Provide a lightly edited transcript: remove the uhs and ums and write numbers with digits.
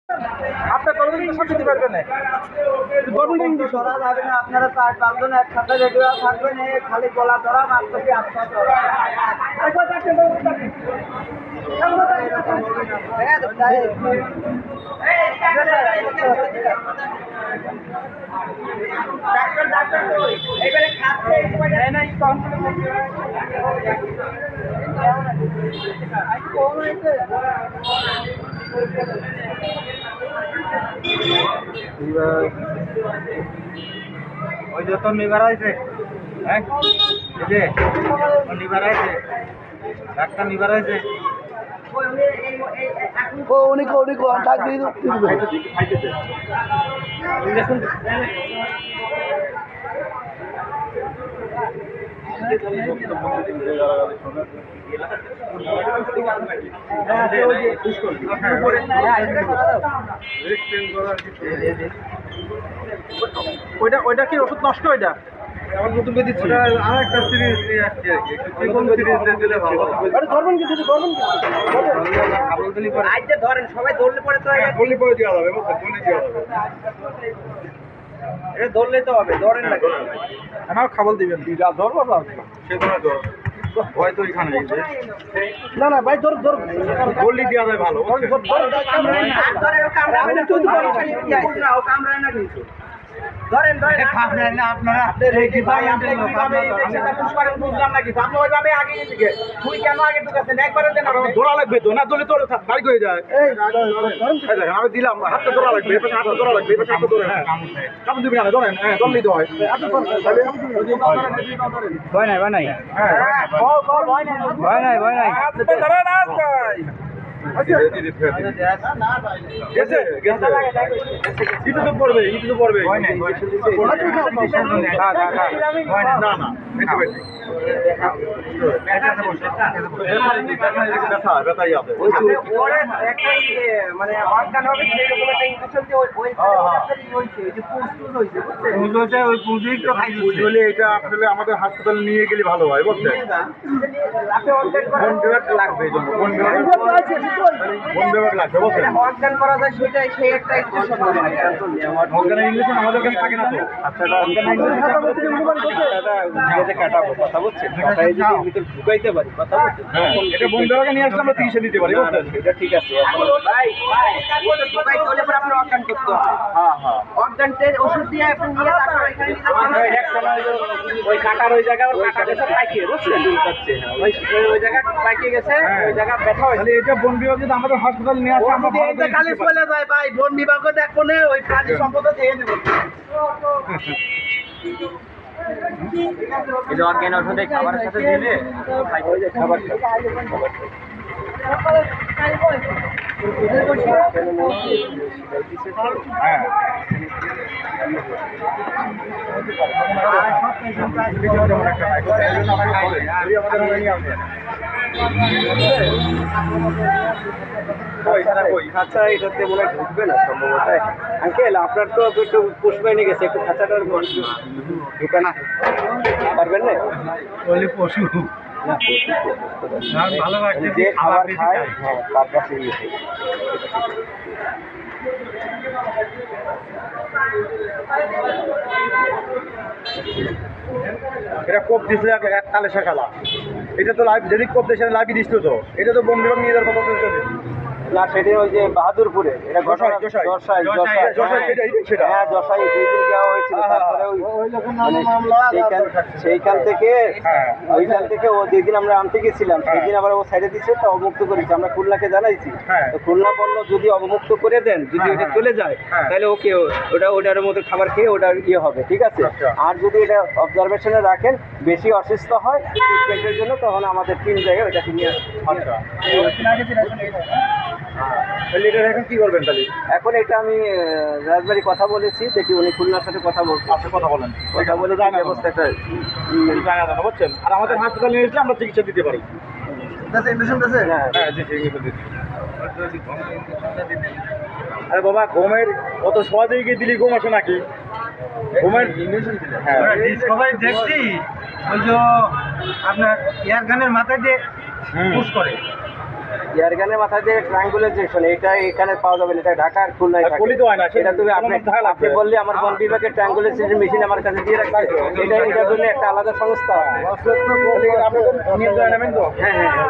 আপনার কর্মী সব দিতে পারবেন না, কিন্তু ধরা যাবে না। আপনারা 4-5 জন একসাথে রেডি হয়ে থাকবেন, খালি গলা ধরা মাত্র কি আত্মহত্যা ওই যে তোর নিবার আছে, হ্যাঁ এই যে নিবার আছে, ডাক্তার নিবার আছে। উনি ডাক দিয়ে ওইটা কি ওষুধ নষ্ট? ওইটা আমার নতুন করে দিচ্ছি, আর একটা সিরিজ নিয়ে আসছি আর কি। কোন সিরিজ দিলে ভালো হবে? ধরবেন কিন্তু ধরেন সবাই ধরলে পরে তো বলি করে দেওয়া যাবে, বলি দেওয়া যাবে, এটা ধরলেই তো হবে। ধরেন না আমার খাবার দিবেন, ধরবো না সে ধরে ধর ভয় তো এখানে না না ভাই ধর বললি দেওয়া যায় ভালো। ধরেন আপনারা বুঝলাম নাকি আপনি ওইভাবে আগে তুই কেন আগে ঢুকাচ্ছেন? একবারে দেন ধরা লাগবে তো, না ধরলে তোর বাড়ি হয়ে যায়। আমি দিলাম হাতটা ধরা লাগবে, হাতটা ধরা লাগবে, হাতটা ধরে। হ্যাঁ কাপড় দিবি না, ধরেন। হ্যাঁ ধরলেই তো হয়। ভয় নাই ভয় নাই ভয় নাই গেছে গেছে ইটু তো পড়বে, ইটু তো পড়বে। না না মানে অজ্ঞান হবে সেরকম একটা ইনফেকশন যে ওই পুজোই তো খাই বুঝলে এটা আসলে আমাদের হাসপাতালে নিয়ে গেলে ভালো হয়, বুঝছেন? বন বিভাগ লাগবে, এই জন্য বন বিভাগ লাগবে, বুঝছেন? অজ্ঞান করা যায় সেটাই সেই একটা ইনফেকশন অজ্ঞানের ইঞ্জেকশন আমাদের কাছে থাকে না তো। কাটাবো কথা বলছেন ঢুকাইতে পারি কথা বলছেন। হ্যাঁ এটা বন বিভাগে নিয়ে আসলে আমরা চিকিৎসা দিতে পারি, বুঝছেন? এটা ঠিক আছে। আপনার অজ্ঞান করতে হবে। অজ্ঞানের ওষুধ দিয়ে আপনি নিয়ে তারপর এখানে ওই কাটার ওই জায়গা পাইকিয়ে বুঝছেন ওই জায়গা পাইকিয়ে গেছে, ওই জায়গা ব্যথা হয়েছে। এটা বন বিভাগ যদি আমাদের হাসপাতালে নিয়ে আসে আমরা খালি চলে যায় ভাই, বন বিভাগও দেখবো না, ওই প্রাণী সম্পদ দিয়ে দেবো। এই যে অজ্ঞান ওষুধে খাবারের সাথে দিলে খাবার হ্যাঁ খাঁচা এটাতে মনে হয় ঢুকবে না সম্ভবত। আঙ্কেল আপনার তো একটু পুষ্পাইনে গেছে, একটু খাঁচাটার ঢুকে না পারবেন না? বলি পশু ভালো লাগছে, যে খাবার খায় হ্যাঁ তার কাছে এটা কোপ দিছিল এক কালে শেখালা, এটা তো লাইভ যদি কোপ দিয়েছে লাইভই দিছিল তো, এটা তো বন বিভাগ নিয়ে যাওয়ার কথা তো। না সেটা ওই যে বাহাদুরপুরে এটা যশাই সেটা হ্যাঁ যশাই দুই দিন যাওয়া হয়েছিল। তারপরে সেইখান থেকে ও যেদিন আমরা আনতে গেছিলাম সেদিন আবার ও সাইডে দিচ্ছে তো অবমুক্ত করেছি। আমরা খুলনাকে জানাইছি, তো খুলনা বললো যদি অবমুক্ত করে দেন, যদি ওটা চলে যায় তাহলে ওকে ওটার মধ্যে খাবার খেয়ে ওটার ইয়ে হবে, ঠিক আছে। আর যদি এটা অবজারভেশনে রাখেন বেশি অসুস্থ হয় ট্রিটমেন্টের জন্য, তখন আমাদের 3 জায়গায় ওটাকে নিয়ে এখন কি করবেন তাহলে? এখন এটা আমি রাজবাড়ি কথা বলেছি, দেখি উনি খুলনার সাথে কথা বলছেন। কথা বলেন, কথা বলে ব্যবস্থা একটা বুঝছেন। আর আমাদের হাসপাতালে নিয়ে এসে আমরা চিকিৎসা দিতে পারি। আরে বাবা ঘুমের অত সহজেই গিয়ে দিলি ঘুম আসে নাকি? ঘুমের সবাই দেখছি ওই যে আপনার এয়ার গানের মাথায় দিয়ে পুশ করে এয়ার গানের মাথা দিয়ে ট্রায়াঙ্গুলাইজেশন এটা এখানে পাওয়া যাবে না, এটা ঢাকার খুলনায় থাকে। খুলিতে হয় না, এটা তুমি আপনি আপনি বললে আমার বন বিভাগের ট্রায়াঙ্গুলাইজেশন মেশিন আমার কাছে দিয়ে রাখছে, এটা এটার জন্য একটা আলাদা সংস্থা আছে। আপনাদের নিয়ে যাবেন তো? হ্যাঁ হ্যাঁ।